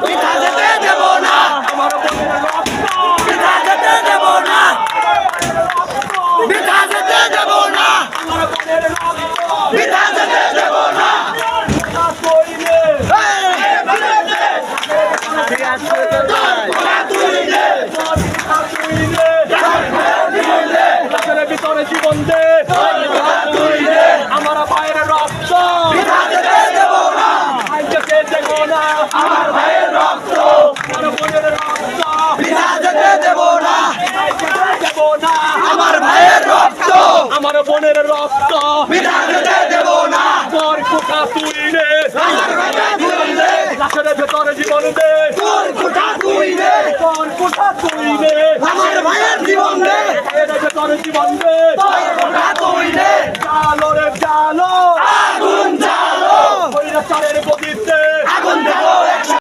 বৃথা যেতে দেব না, আমার বোনের রক্ত বৃথা যেতে দেব না, বৃথা যেতে দেব না, আমার বোনের রক্ত বৃথা যেতে দেব না। কোটা কইলে কোটা তুইলে, কোটা কইলে রাতের ভিতরে জীবন দে কোটা তুইলে, আমার ভাইয়ের রক্ত বৃথা যেতে দেব না, যেতে দেব না আমার ভাইয়ের রক্ত আমার বোনের রক্ত বৃথা যেতে দেব না, যেতে দেব না আমার ভাইয়ের রক্ত আমার বোনের রক্ত বৃথা যেতে দেব না, তোর কোটা তুইলে আমার কোটা তুইলে, রাতের ভিতরে জীবন দে তোর কোটা তুইলে, তোর কোটা তুইলে আমার ভাইয়ের জীবন দে, এর ভিতরে জীবন দে তোর কোটা তুইলে, জালো রে জালো আগুন জ্বালো, ওই চালের গতিতে